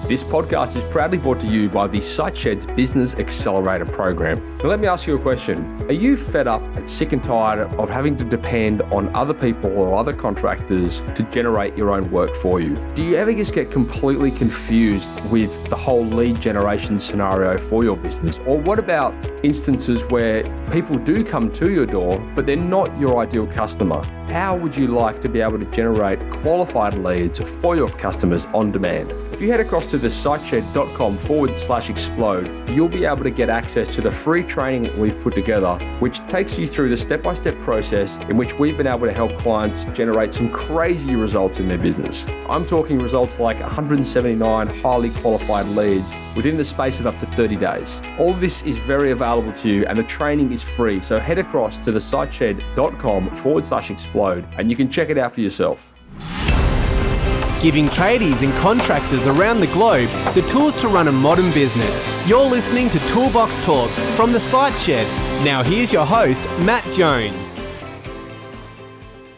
This podcast is proudly brought to you by the SiteShed's Business Accelerator program. Now let me ask you a question. Are you fed up and sick and tired of having to depend on other people or other contractors to generate your own work for you? Do you ever just get completely confused with the whole lead generation scenario for your business? Or what about instances where people do come to your door, but they're not your ideal customer? How would you like to be able to generate qualified leads for your customers on demand? If you head across to the siteshed.com/explode, you'll be able to get access to the free training that we've put together, which takes you through the step-by-step process in which we've been able to help clients generate some crazy results in their business. I'm talking results like 179 highly qualified leads within the space of up to 30 days. All of this is very available to you and the training is free. So head across to the siteshed.com/explode and you can check it out for yourself. Giving tradies and contractors around the globe the tools to run a modern business. You're listening to Toolbox Talks from the SiteShed. Now here's your host, Matt Jones.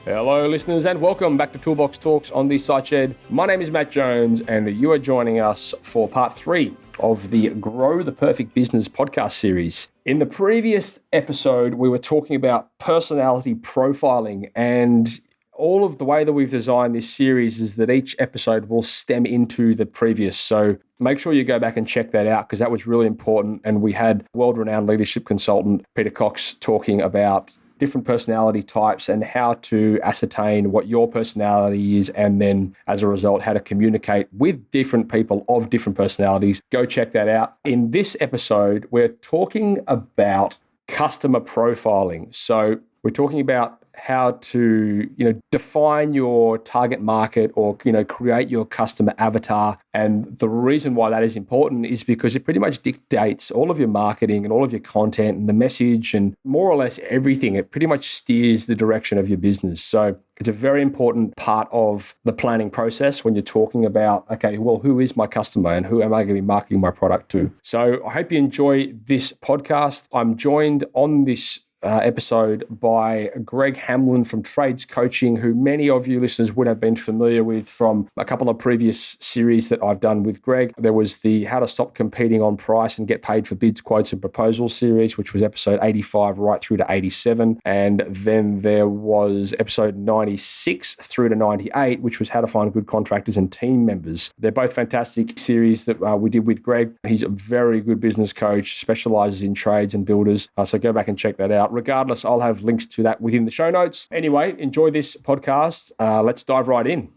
Hello listeners and welcome back to Toolbox Talks on the SiteShed. My name is Matt Jones and you are joining us for part 3 of the Grow the Perfect Business podcast series. In the previous episode, we were talking about personality profiling, and all of the way that we've designed this series is that each episode will stem into the previous. So make sure you go back and check that out because that was really important. And we had world-renowned leadership consultant Peter Cox talking about different personality types and how to ascertain what your personality is, and then as a result, how to communicate with different people of different personalities. Go check that out. In this episode, we're talking about customer profiling. So we're talking about how to, define your target market or, create your customer avatar. And the reason why that is important is because it pretty much dictates all of your marketing and all of your content and the message and more or less everything. It pretty much steers the direction of your business. So it's a very important part of the planning process when you're talking about, okay, well, who is my customer and who am I going to be marketing my product to? So I hope you enjoy this podcast. I'm joined on this episode by Greg Hamlin from Trades Coaching, who many of you listeners would have been familiar with from a couple of previous series that I've done with Greg. There was the How to Stop Competing on Price and Get Paid for Bids, Quotes and Proposals series, which was episode 85 right through to 87. And then there was episode 96 through to 98, which was How to Find Good Contractors and Team Members. They're both fantastic series that we did with Greg. He's a very good business coach, specializes in trades and builders. So go back and check that out. Regardless, I'll have links to that within the show notes. Anyway, enjoy this podcast. Let's dive right in.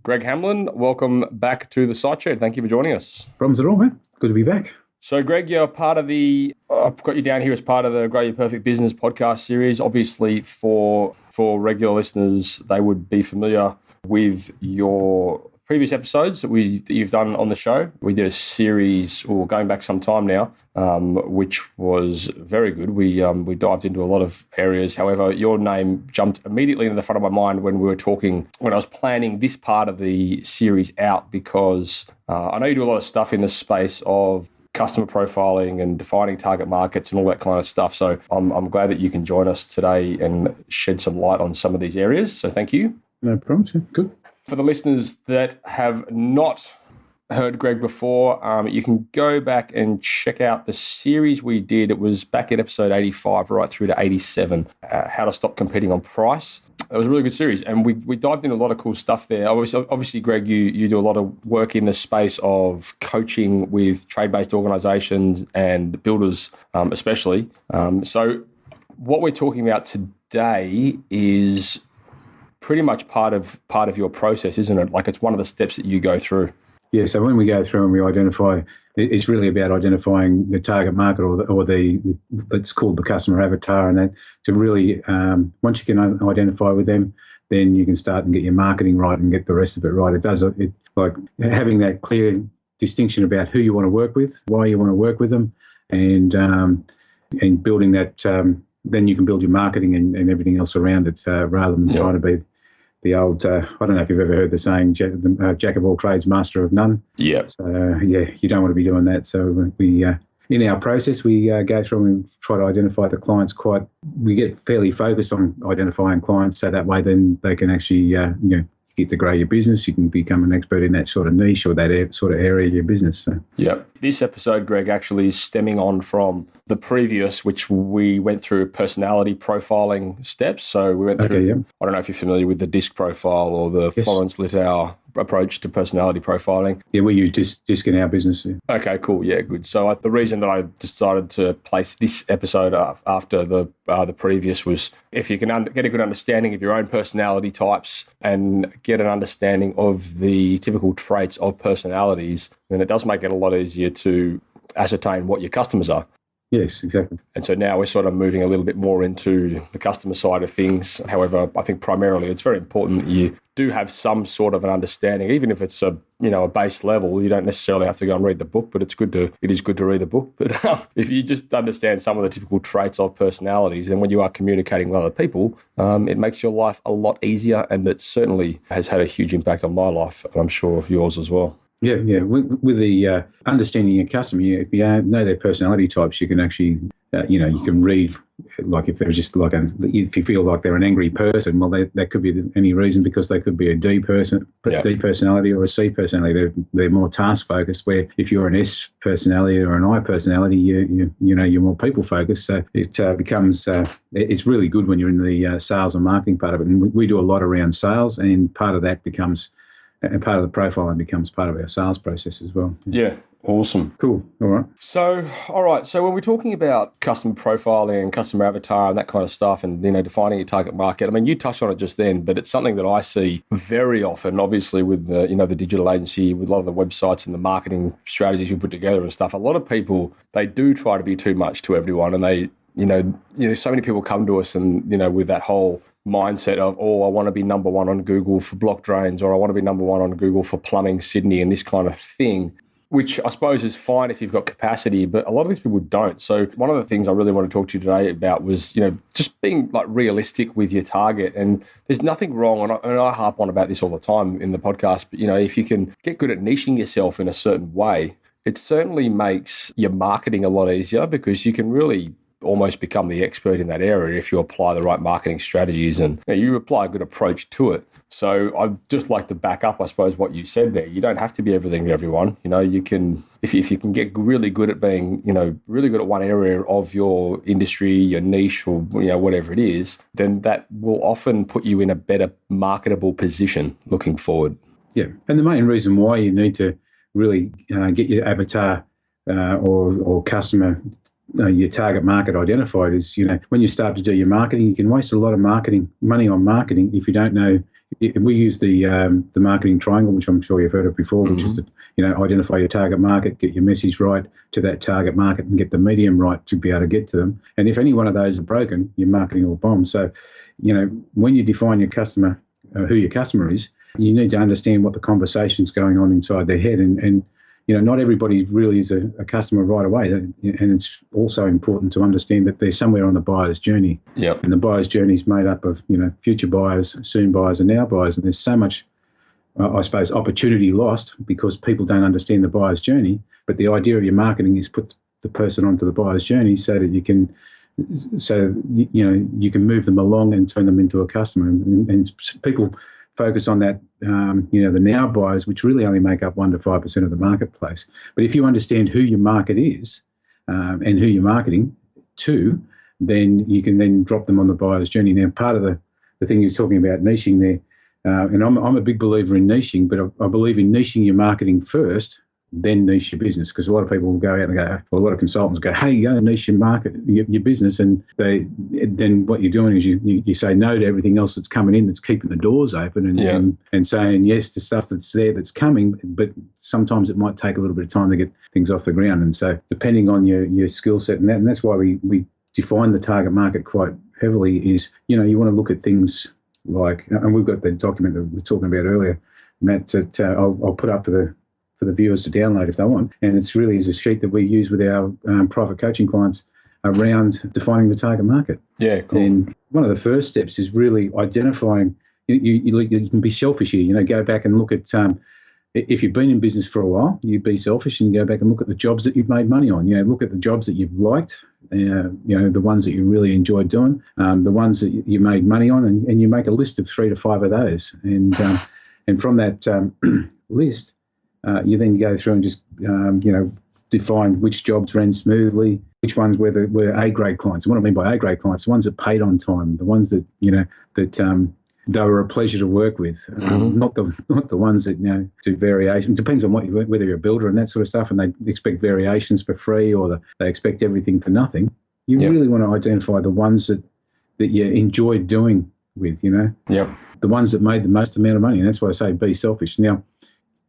Greg Hamlin, welcome back to the SiteShed. Thank you for joining us. Problems at all, man. Good to be back. So, Greg, you're part of I've got you down here as part of the Grow Your Perfect Business podcast series. Obviously, for regular listeners, they would be familiar with your previous episodes that you've done on the show. We did a series, going back some time now, which was very good. We dived into a lot of areas. However, your name jumped immediately in the front of my mind when I was planning this part of the series out, because I know you do a lot of stuff in the space of customer profiling and defining target markets and all that kind of stuff. So I'm glad that you can join us today and shed some light on some of these areas. So thank you. No problem. Yeah, good. For the listeners that have not heard Greg before, you can go back and check out the series we did. It was back in episode 85 right through to 87, How to Stop Competing on Price. It was a really good series, and we dived into a lot of cool stuff there. Obviously, Greg, you do a lot of work in the space of coaching with trade-based organizations and builders especially. So what we're talking about today is pretty much part of your process, isn't it? Like, it's one of the steps that you go through. Yeah, so when we go through and we identify, it's really about identifying the target market or the it's called the customer avatar, and that to really, once you can identify with them, then you can start and get your marketing right and get the rest of it right. It like having that clear distinction about who you want to work with, why you want to work with them, and building that, then you can build your marketing and everything else around it, rather than trying to be the old, I don't know if you've ever heard the saying, jack of all trades, master of none. Yeah. So, you don't want to be doing that. So we, in our process, we go through and try to identify the clients we get fairly focused on identifying clients, so that way then they can actually, get to grow your business. You can become an expert in that sort of niche or that sort of area of your business. So. Yeah. This episode, Greg, actually is stemming on from the previous, which we went through personality profiling steps. So we went through, I don't know if you're familiar with the DISC profile or the Florence Littauer approach to personality profiling. Yeah, we use DISC in our business. Yeah. Okay, cool. Yeah, good. So the reason that I decided to place this episode after the previous was if you can get a good understanding of your own personality types and get an understanding of the typical traits of personalities, then it does make it a lot easier to ascertain what your customers are. Yes, exactly. And so now we're sort of moving a little bit more into the customer side of things. However, I think primarily it's very important that you do have some sort of an understanding, even if it's a base level. You don't necessarily have to go and read the book, but it is good to read the book. But if you just understand some of the typical traits of personalities, then when you are communicating with other people, it makes your life a lot easier, and it certainly has had a huge impact on my life, and I'm sure yours as well. Yeah. With the understanding your customer, if you know their personality types, you can actually, you can read, like if they're just like, if you feel like they're an angry person, well, that could be any reason, because they could be a D personality or a C personality. They're more task focused. Where if you're an S personality or an I personality, you're more people focused. So it becomes it's really good when you're in the sales and marketing part of it. And we do a lot around sales, and part of that becomes. And part of the profiling becomes part of our sales process as well. Yeah, awesome. Cool. All right. So when we're talking about customer profiling and customer avatar and that kind of stuff, and defining your target market, I mean, you touched on it just then, but it's something that I see very often. Obviously, with the the digital agency, with a lot of the websites and the marketing strategies you put together and stuff. A lot of people, they do try to be too much to everyone, and they so many people come to us and with that whole mindset of, I want to be number one on Google for block drains, or I want to be number one on Google for plumbing Sydney and this kind of thing, which I suppose is fine if you've got capacity, but a lot of these people don't. So one of the things I really want to talk to you today about was, just being like realistic with your target. And there's nothing wrong, and I harp on about this all the time in the podcast, but if you can get good at niching yourself in a certain way, it certainly makes your marketing a lot easier, because you can really almost become the expert in that area if you apply the right marketing strategies and you apply a good approach to it. So I'd just like to back up, I suppose, what you said there. You don't have to be everything to everyone. You can, if you can get really good at being, really good at one area of your industry, your niche, or whatever it is, then that will often put you in a better marketable position looking forward. Yeah, and the main reason why you need to really get your avatar or customer, your target market identified is, when you start to do your marketing, you can waste a lot of money on marketing if you don't know. We use the marketing triangle, which I'm sure you've heard of before, which is identify your target market, get your message right to that target market, and get the medium right to be able to get to them. And if any one of those are broken, your marketing will bomb. So, when you define your customer, who your customer is, you need to understand what the conversation's going on inside their head, and not everybody really is a customer right away. And it's also important to understand that they're somewhere on the buyer's journey. Yep. And the buyer's journey is made up of, future buyers, soon buyers, and now buyers. And there's so much, I suppose, opportunity lost because people don't understand the buyer's journey. But the idea of your marketing is put the person onto the buyer's journey so that you can move them along and turn them into a customer. And people focus on that, the now buyers, which really only make up 1 to 5% of the marketplace. But if you understand who your market is and who you're marketing to, then you can then drop them on the buyer's journey. Now, part of the thing you're talking about niching there, and I'm a big believer in niching, but I believe in niching your marketing first, then niche your business, because a lot of people will go out and go, well, a lot of consultants go, hey, you go and niche your market, your business, and then what you're doing is you say no to everything else that's coming in, that's keeping the doors open, and saying yes to stuff that's there, that's coming, but sometimes it might take a little bit of time to get things off the ground. And so depending on your skill set, and that's why we define the target market quite heavily, is, you want to look at things like, and we've got the document that we were talking about earlier, Matt, that I'll put up for the viewers to download if they want. And it's really is a sheet that we use with our private coaching clients around defining the target market. Yeah, cool. And one of the first steps is really identifying, you can be selfish here, go back and look at, if you've been in business for a while, you be selfish and go back and look at the jobs that you've made money on. Look at the jobs that you've liked, the ones that you really enjoyed doing, the ones that you made money on, and you make a list of 3 to 5 of those. And And from that list, you then go through and just, define which jobs ran smoothly, which ones were A-grade clients. And what I mean by A-grade clients, the ones that paid on time, the ones that, they were a pleasure to work with, not the ones that, do variation. Depends on whether you're a builder and that sort of stuff, and they expect variations for free or they expect everything for nothing. You really want to identify the ones that you enjoyed doing with, the ones that made the most amount of money. And that's why I say be selfish. Now,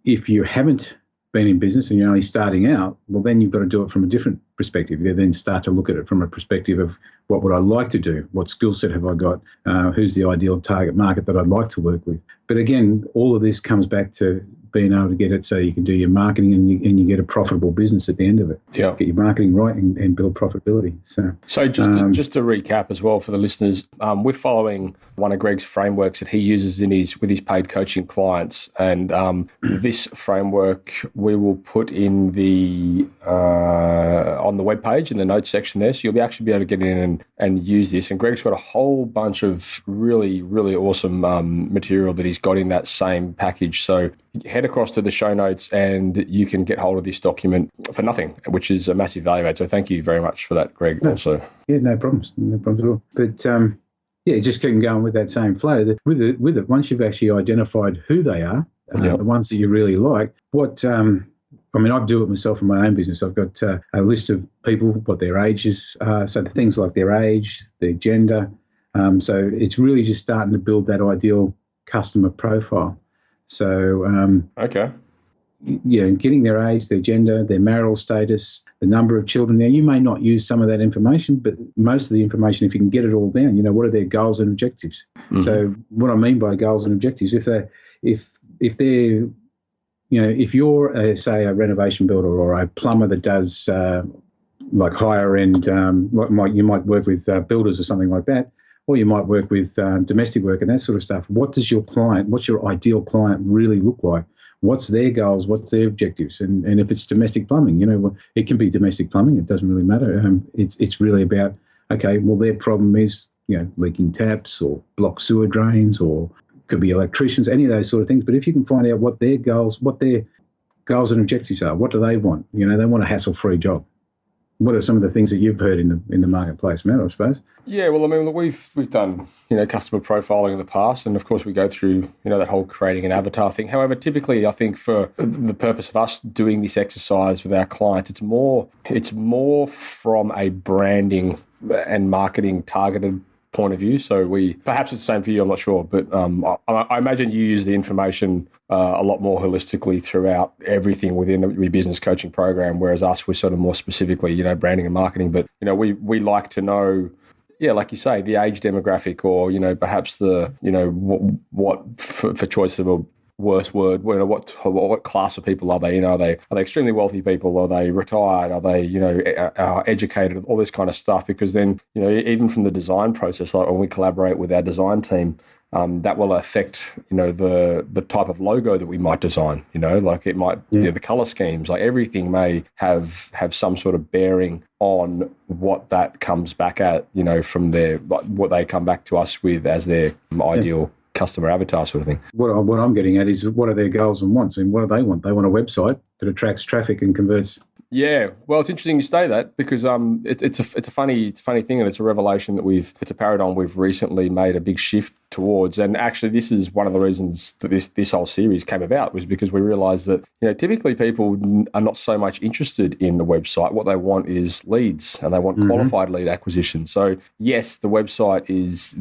if you haven't been in business and you're only starting out, well, then you've got to do it from a different perspective. You then start to look at it from a perspective of what would I like to do? What skill set have I got? Who's the ideal target market that I'd like to work with? But again, all of this comes back to being able to get it so you can do your marketing and you get a profitable business at the end of it. Yeah. Get your marketing right and build profitability. So just to recap as well for the listeners, we're following one of Greg's frameworks that he uses with his paid coaching clients, and this framework we will put in the on the webpage in the notes section there, so you'll actually be able to get in and use this. And Greg's got a whole bunch of really, really awesome material that he's got in that same package. So head across to the show notes and you can get hold of this document for nothing, which is a massive value add. So thank you very much for that, Greg. Also, no problems at all. But just keep going with that same flow. With it, once you've actually identified who they are, the ones that you really like, I do it myself in my own business. I've got a list of people, what their ages are, so the things like their age, their gender. So it's really just starting to build that ideal customer profile. So, getting their age, their gender, their marital status, the number of children. Now, you may not use some of that information, but most of the information, if you can get it all down, what are their goals and objectives? Mm-hmm. So what I mean by goals and objectives, if they're if you're, say, a renovation builder or a plumber that does like higher end, you might work with builders or something like that, or you might work with domestic work and that sort of stuff. What's your ideal client really look like? What's their goals? What's their objectives? And if it's domestic plumbing, it can be domestic plumbing. It doesn't really matter. It's really about, okay, well, their problem is, leaking taps or blocked sewer drains, or could be electricians, any of those sort of things. But if you can find out what their goals and objectives are, what do they want? They want a hassle-free job. What are some of the things that you've heard in the marketplace, Matt, I suppose? Yeah, well, we've done customer profiling in the past, and of course we go through that whole creating an avatar thing. However, typically I think for the purpose of us doing this exercise with our clients, it's more from a branding and marketing targeted point of view. So perhaps it's the same for you, I'm not sure, but I imagine you use the information a lot more holistically throughout everything within your business coaching program, whereas us, we're sort of more specifically, branding and marketing. But, we like to know, like you say, the age demographic, or, perhaps the, what for choice of a worse word, what class of people are they in? Are they extremely wealthy people? Are they retired? Are they, educated? All this kind of stuff. Because then, even from the design process, like when we collaborate with our design team, that will affect, the type of logo that we might design. Like it might, the color schemes, like everything may have some sort of bearing on what that comes back at, from what they come back to us with as their ideal customer avatar sort of thing. What I'm getting at is, what are their goals and wants, and what do they want? They want a website that attracts traffic and converts. Yeah, well, it's interesting you say that, because it's a funny thing, and it's a revelation that it's a paradigm we've recently made a big shift towards. And actually, this is one of the reasons that this whole series came about, was because we realised that typically people are not so much interested in the website. What they want is leads, and they want qualified lead acquisition. So yes, the website is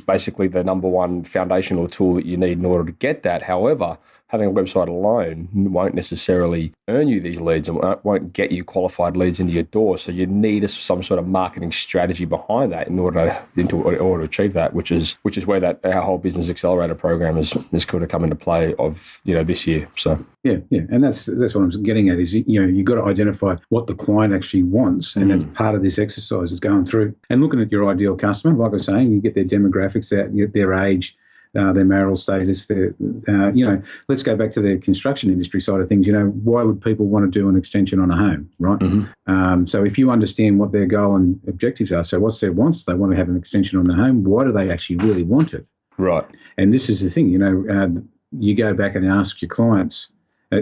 basically the number one foundational tool that you need in order to get that. However, having a website alone won't necessarily earn you these leads and won't get you qualified leads into your door. So you need some sort of marketing strategy behind that in order to achieve that, which is where our whole business accelerator program is going to come into play of this year. So yeah, and that's what I'm getting at is you've got to identify what the client actually wants, and that's part of this exercise is going through and looking at your ideal customer. Like I was saying, you get their demographics out, you get their age, their marital status, let's go back to the construction industry side of things. Why would people want to do an extension on a home, right? Mm-hmm. So if you understand what their goal and objectives are, so what's their wants? They want to have an extension on the home. Why do they actually really want it? Right. And this is the thing, you go back and ask your clients.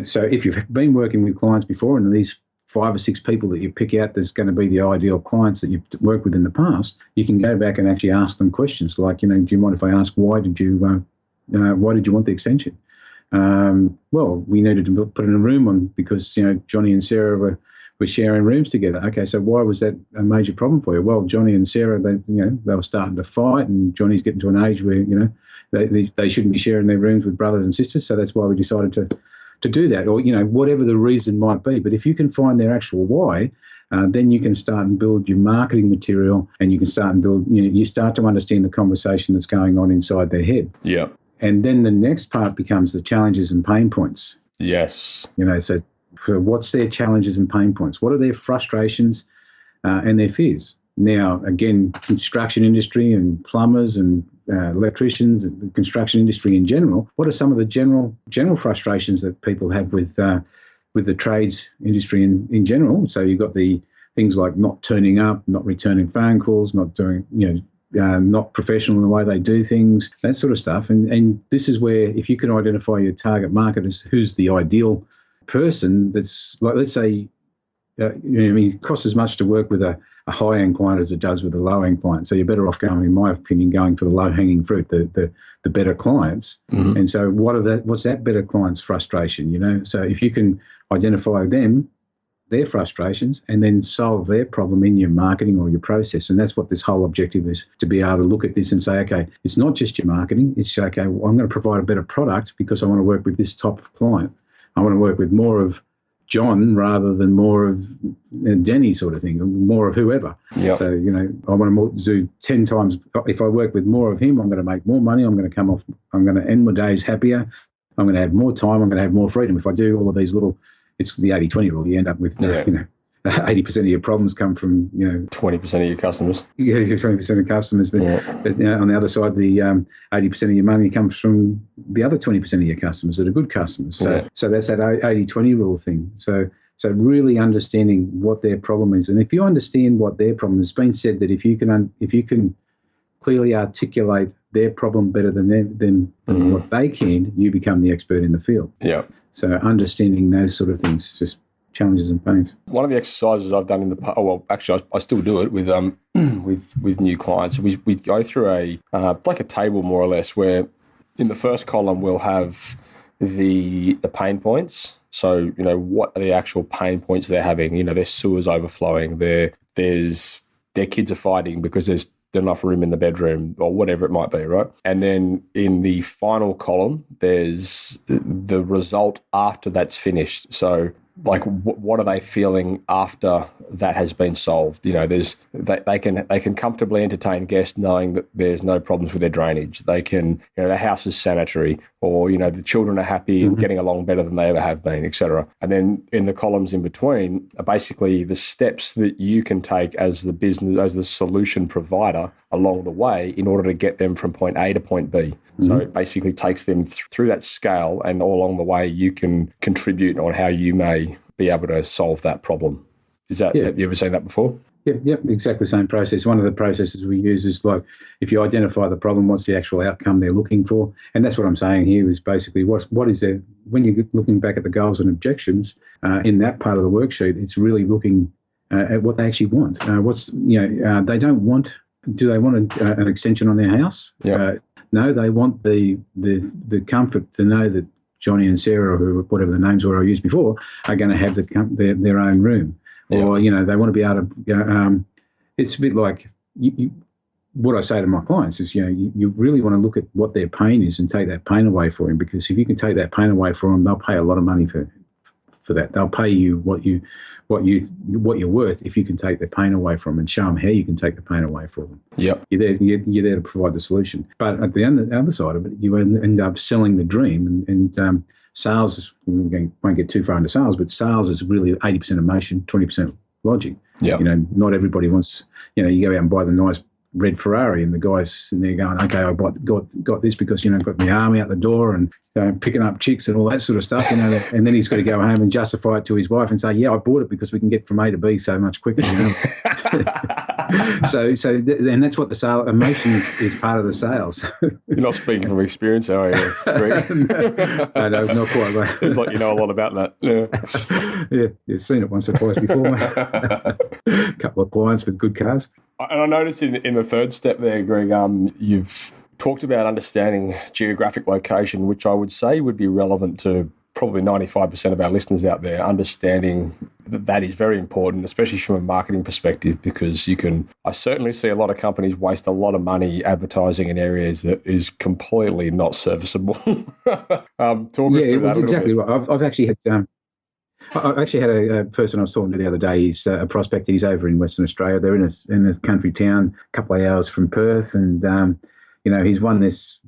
So if you've been working with clients before, and these 5 or 6 people that you pick out that's going to be the ideal clients that you've worked with in the past, you can go back and actually ask them questions like, do you mind if I ask why did you want the extension? Well, we needed to put in a room on because Johnny and Sarah were sharing rooms together. Okay, so why was that a major problem for you? Well, Johnny and Sarah, they were starting to fight, and Johnny's getting to an age where they shouldn't be sharing their rooms with brothers and sisters. So that's why we decided to do that, or whatever the reason might be. But if you can find their actual why, then you can start and build your marketing material, and you can start and build. You start to understand the conversation that's going on inside their head. Yeah. And then the next part becomes the challenges and pain points. Yes. So what's their challenges and pain points? What are their frustrations and their fears? Now, again, construction industry and plumbers and electricians and the construction industry in general, what are some of the general frustrations that people have with the trades industry in general? So you've got the things like not turning up, not returning phone calls, not doing, not professional in the way they do things, that sort of stuff. And this is where, if you can identify your target market as who's the ideal person, that's like, let's say, it costs as much to work with a high-end client as it does with a low-end client. So you're better off going, in my opinion, going for the low-hanging fruit, the better clients. Mm-hmm. And so what's that better client's frustration? So if you can identify their frustrations, and then solve their problem in your marketing or your process. And that's what this whole objective is, to be able to look at this and say, okay, it's not just your marketing. It's, okay, well, I'm going to provide a better product because I want to work with this type of client. I want to work with more of John rather than more of Denny sort of thing, or more of whoever. Yep. So, I want to do 10 times. If I work with more of him, I'm going to make more money. I'm going to end my days happier. I'm going to have more time. I'm going to have more freedom. If I do all of these little, it's the 80-20 rule. You end up with, 80% of your problems come from, 20% of your customers. Yeah, 20% of customers. But on the other side, the 80% of your money comes from the other 20% of your customers that are good customers. So that's that 80-20 rule thing. So really understanding what their problem is. And if you understand what their problem is, it's been said that if you can clearly articulate their problem better than what they can, you become the expert in the field. Yeah. So understanding those sort of things, just challenges and pains. One of the exercises I've done in the past, actually I still do it with with new clients. We go through like a table more or less, where in the first column we'll have the pain points. So what are the actual pain points they're having? Their sewers overflowing, their kids are fighting because there's not enough room in the bedroom, or whatever it might be, right? And then in the final column there's the result after that's finished. So like, what are they feeling after that has been solved? They can comfortably entertain guests knowing that there's no problems with their drainage. They can, the house is sanitary, or the children are happy and getting along better than they ever have been, etc. And then in the columns in between are basically the steps that you can take as the business, as the solution provider along the way, in order to get them from point A to point B. Mm-hmm. So it basically takes them through that scale, and all along the way you can contribute on how you may be able to solve that problem. Have you ever seen that before? Yep, exactly the same process. One of the processes we use is like, if you identify the problem, what's the actual outcome they're looking for? And that's what I'm saying here is basically what is there, when you're looking back at the goals and objectives in that part of the worksheet, it's really looking at what they actually want. They don't want, do they want an extension on their house? Yep. No, they want the comfort to know that Johnny and Sarah, or whatever the names were I used before, are going to have their own room. Yeah. Or, they want to be able to, it's a bit like what I say to my clients is, you really want to look at what their pain is and take that pain away for them, because if you can take that pain away for them, they'll pay a lot of money for that. They'll pay you what you're worth if you can take the pain away from them and show them how you can take the pain away for them. Yep. You're there to provide the solution. But at the other side of it, you end up selling the dream, and sales, we won't get too far into sales, but sales is really 80% emotion, 20% logic. Yeah. Not everybody wants, you go out and buy the nice red Ferrari, and the guy's sitting there going, okay, I got this because, got my arm out the door and picking up chicks and all that sort of stuff, and then he's got to go home and justify it to his wife and say, yeah, I bought it because we can get from A to B so much quicker, and that's what the sale emotion is part of the sales. You're not speaking from experience, are you, Greg? No, not quite. Right. Seems like you know a lot about that. Yeah, you've seen it once or twice before, mate. A couple of clients with good cars. And I noticed in the third step there, Greg, you've talked about understanding geographic location, which I would say would be relevant to probably 95% of our listeners out there. Understanding that is very important, especially from a marketing perspective, because I certainly see a lot of companies waste a lot of money advertising in areas that is completely not serviceable. Talk us through that a exactly bit. Right. I've actually had... I actually had a person I was talking to the other day. He's a prospector. He's over in Western Australia. They're in a country town, a couple of hours from Perth, and he's won this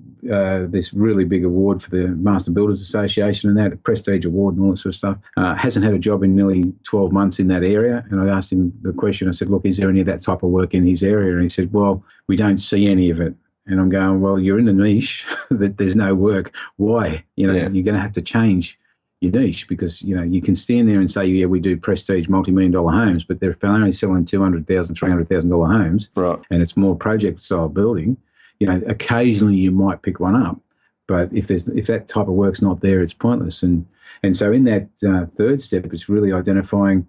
really big award for the Master Builders Association and that, a prestige award and all that sort of stuff. Hasn't had a job in nearly 12 months in that area. And I asked him the question. I said, "Look, is there any of that type of work in his area?" And he said, "Well, we don't see any of it." And I'm going, "Well, you're in a niche that there's no work. Why? You're going to have to change your niche, because you can stand there and say, yeah, we do prestige multi-million-dollar homes, but they're only selling $200,000, $300,000 homes, right? And it's more project-style building. Occasionally you might pick one up, but if that type of work's not there, it's pointless. And so in that third step, it's really identifying.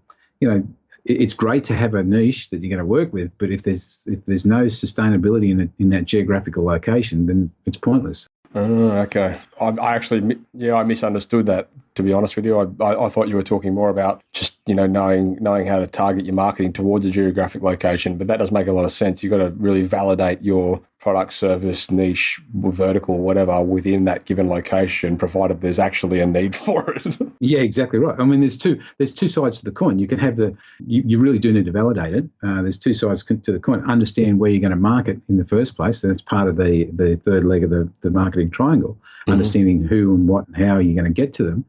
It's great to have a niche that you're going to work with, but if there's no sustainability in that geographical location, then it's pointless. Okay. I misunderstood that, to be honest with you. I thought you were talking more about just, knowing how to target your marketing towards a geographic location, but that does make a lot of sense. You've got to really validate your product, service, niche, vertical, whatever, within that given location, provided there's actually a need for it. Yeah, exactly right. I mean, there's two sides to the coin. You can have you really do need to validate it. There's two sides to the coin. Understand where you're going to market in the first place. And that's part of the third leg of the marketing triangle. Mm-hmm. Understanding who and what and how you're going to get to them.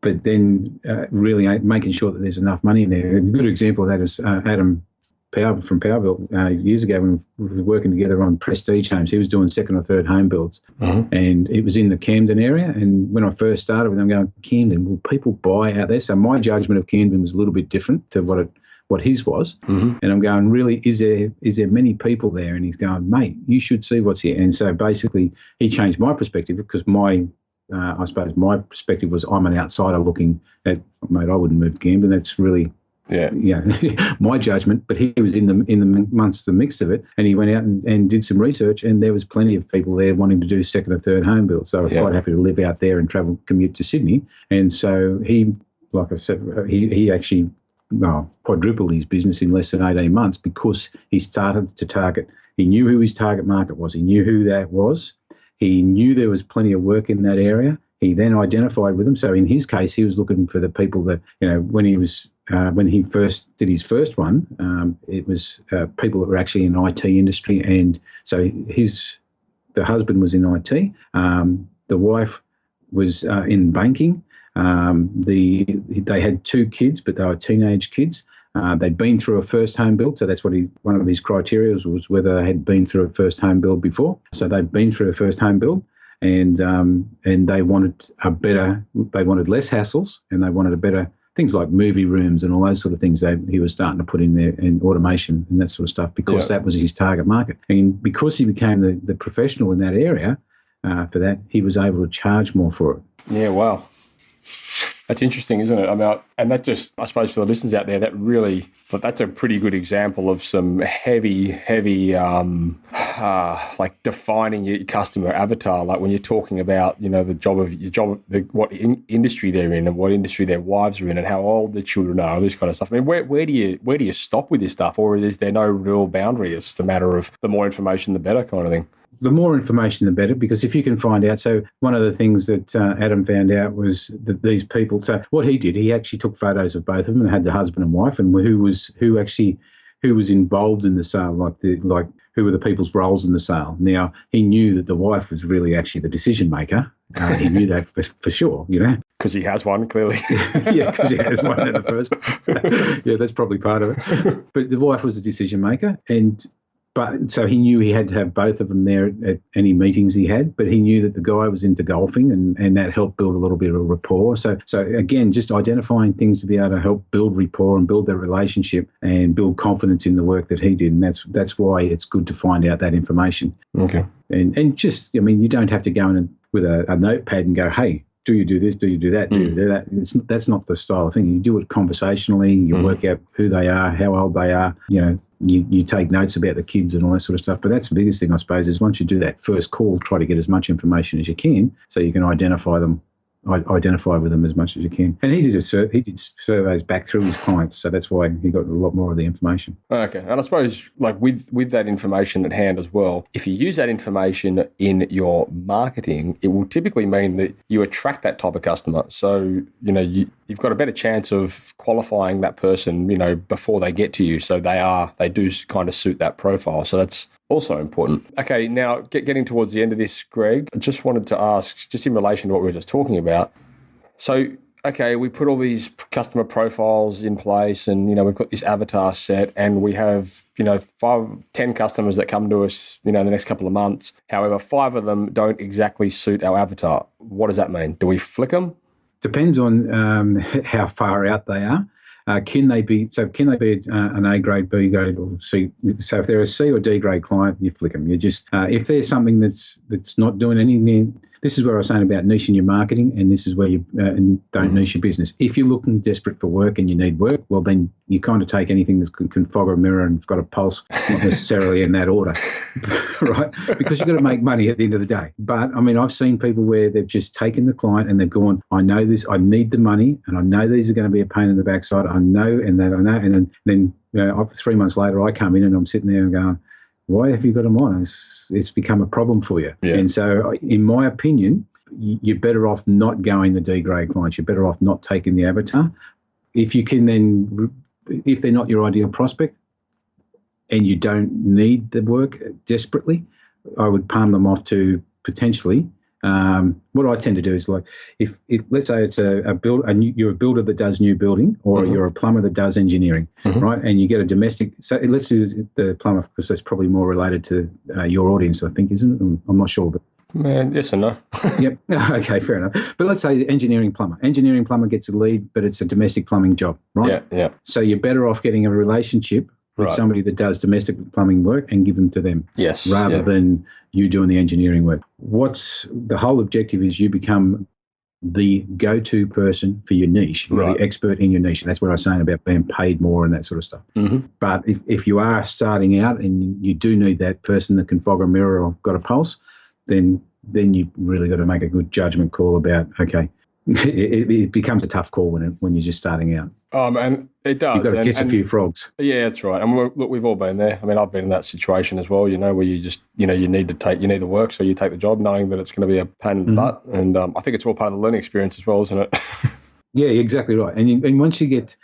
But then really making sure that there's enough money in there. A good example of that is Adam from Powerbuilt years ago when we were working together on prestige homes. He was doing second or third home builds, and it was in the Camden area. And when I first started with him, going, Camden, will people buy out there? So my judgment of Camden was a little bit different to what his was. Mm-hmm. And I'm going, really, is there many people there? And he's going, mate, you should see what's here. And so basically he changed my perspective, because I suppose my perspective was, I'm an outsider looking at, mate, I wouldn't move to Camden. That's really... my judgment, but he was in the amongst the mix of it, and he went out and did some research, and there was plenty of people there wanting to do second or third home builds. So I was quite happy to live out there and commute to Sydney. And so he, like I said, he actually quadrupled his business in less than 18 months, because he started to target. He knew who his target market was. He knew who that was. He knew there was plenty of work in that area. He then identified with them. So in his case, he was looking for the people that, when he first did his first one, it was people that were actually in IT industry. And so the husband was in IT. The wife was in banking. They had two kids, but they were teenage kids. They'd been through a first home build, so that's one of his criteria was whether they had been through a first home build before. So they'd been through a first home build. And they wanted less hassles, and they wanted a better things like movie rooms and all those sort of things he was starting to put in there, and automation and that sort of stuff, because that was his target market. And because he became the professional in that area for that, he was able to charge more for it. Yeah, wow. That's interesting, isn't it? I mean, and that just, I suppose for the listeners out there, that's a pretty good example of some heavy, like defining your customer avatar. Like when you're talking about, what industry they're in and what industry their wives are in and how old their children are, this kind of stuff. I mean, where do you stop with this stuff, or is there no real boundary? It's just a matter of the more information, the better kind of thing. The more information, the better, because if you can find out. So one of the things that Adam found out was that these people. So what he did, he actually took photos of both of them and had the husband and wife, and who was involved in the sale, like who were the people's roles in the sale. Now he knew that the wife was really actually the decision maker. He knew that for sure, because he has one, clearly. Yeah, because he has one in the first. Yeah, that's probably part of it. But the wife was a decision maker, and But so he knew he had to have both of them there at any meetings he had, but he knew that the guy was into golfing and that helped build a little bit of rapport. So again, just identifying things to be able to help build rapport and build that relationship and build confidence in the work that he did. And that's why it's good to find out that information. Okay. And just, I mean, you don't have to go in with a notepad and go, hey, do you do this? Do you do that? Do you do that? That's not the style of thing. You do it conversationally. You work out who they are, how old they are. You take notes about the kids and all that sort of stuff. But that's the biggest thing, I suppose, is once you do that first call, try to get as much information as you can so you can identify with them as much as you can. And he did surveys back through his clients, so that's why he got a lot more of the information. Okay, and I suppose like with that information at hand as well, if you use that information in your marketing, it will typically mean that you attract that type of customer. So you've got a better chance of qualifying that person, before they get to you. So they do kind of suit that profile. So that's also important. Okay, now getting towards the end of this, Greg, I just wanted to ask, just in relation to what we were just talking about. So, okay, we put all these customer profiles in place and, we've got this avatar set and we have, 5-10 customers that come to us, in the next couple of months. However, 5 of them don't exactly suit our avatar. What does that mean? Do we flick them? Depends on how far out they are. Can they be an A grade, B grade, or C? So if they're a C or D grade client, you flick them. You just if there's something that's not doing anything. This is where I was saying about niching your marketing, and this is where you don't niche your business. If you're looking desperate for work and you need work, well, then you kind of take anything that can fog a mirror and got a pulse, not necessarily in that order, right? Because you've got to make money at the end of the day. But, I mean, I've seen people where they've just taken the client and they've gone, I know this, I need the money, and I know these are going to be a pain in the backside. I know, and then 3 months later I come in and I'm sitting there and going, why have you got them on? It's become a problem for you. Yeah. And so, in my opinion, you're better off not going the D grade clients. You're better off not taking the avatar. If you can then, if they're not your ideal prospect and you don't need the work desperately, I would palm them off to potentially. What I tend to do is like, if let's say it's you're a builder that does new building, or you're a plumber that does engineering, right? And you get a domestic. So let's do the plumber because that's probably more related to your audience, I think, isn't it? I'm not sure, but. Yes and no. Yep. Okay, fair enough. But let's say the engineering plumber gets a lead, but it's a domestic plumbing job, right? Yeah. So you're better off getting a relationship with somebody that does domestic plumbing work and give them to them. Yes. Rather than you doing the engineering work. What's the whole objective is you become the go-to person for your niche. You're the expert in your niche. And that's what I was saying about being paid more and that sort of stuff. But if you are starting out and you do need that person that can fog a mirror or got a pulse, then you've really got to make a good judgment call about, okay, it becomes a tough call when you're just starting out. And it does. You've got to kiss a few frogs. Yeah, that's right. And look, we've all been there. I mean, I've been in that situation as well, where you just, you need the work, so you take the job knowing that it's going to be a pain in the butt. And I think it's all part of the learning experience as well, isn't it? Yeah, exactly right. And once you get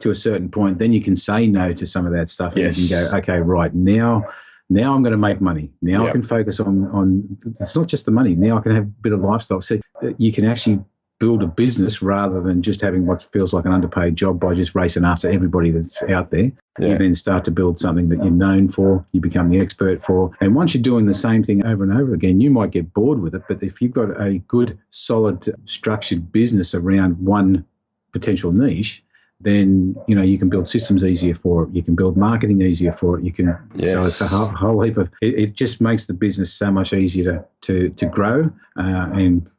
to a certain point, then you can say no to some of that stuff. And you can go, okay, right, now I'm going to make money. Now I can focus on it's not just the money. Now I can have a bit of lifestyle. So you can actually build a business rather than just having what feels like an underpaid job by just racing after everybody that's out there. Yeah. You then start to build something that you're known for, you become the expert for. And once you're doing the same thing over and over again, you might get bored with it. But if you've got a good, solid, structured business around one potential niche, then, you can build systems easier for it. You can build marketing easier for it. You can, so it's a whole heap of, it just makes the business so much easier to grow. And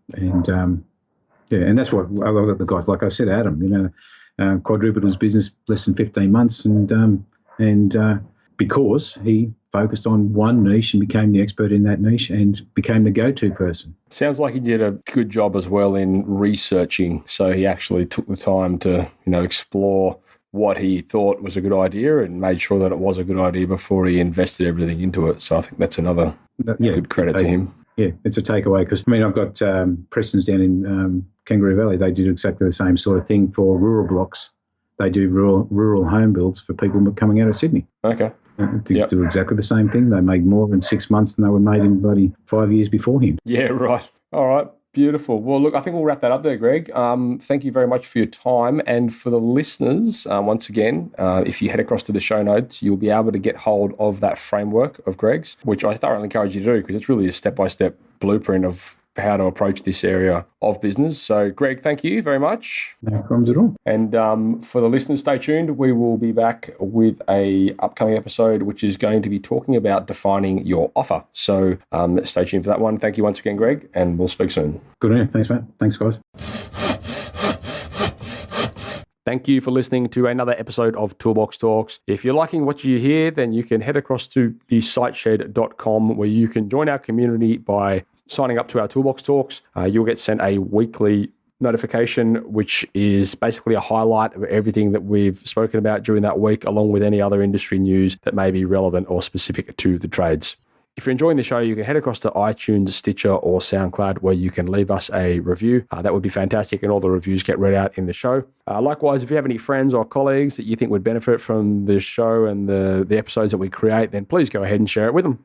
that's what a lot of the guys, like I said, Adam, quadrupled his business less than 15 months, and because he focused on one niche and became the expert in that niche and became the go-to person. Sounds like he did a good job as well in researching. So he actually took the time to, explore what he thought was a good idea and made sure that it was a good idea before he invested everything into it. So I think that's another good credit to him. Yeah, it's a takeaway because, I've got Preston's down in Kangaroo Valley. They did exactly the same sort of thing for rural blocks. They do rural home builds for people coming out of Sydney. Okay. Do exactly the same thing. They made more in 6 months than they were made in bloody 5 years beforehand. Yeah, right. All right. Beautiful. Well, look, I think we'll wrap that up there, Greg. Thank you very much for your time. And for the listeners, once again, if you head across to the show notes, you'll be able to get hold of that framework of Greg's, which I thoroughly encourage you to do because it's really a step-by-step blueprint of how to approach this area of business. So, Greg, thank you very much. No problems at all. And for the listeners, stay tuned. We will be back with a upcoming episode, which is going to be talking about defining your offer. So stay tuned for that one. Thank you once again, Greg, and we'll speak soon. Good on you. Thanks, Matt. Thanks, guys. Thank you for listening to another episode of Toolbox Talks. If you're liking what you hear, then you can head across to thesiteshed.com where you can join our community by signing up to our Toolbox Talks. You'll get sent a weekly notification, which is basically a highlight of everything that we've spoken about during that week, along with any other industry news that may be relevant or specific to the trades. If you're enjoying the show, you can head across to iTunes, Stitcher, or SoundCloud, where you can leave us a review. That would be fantastic, and all the reviews get read out in the show. Likewise, if you have any friends or colleagues that you think would benefit from the show and the episodes that we create, then please go ahead and share it with them.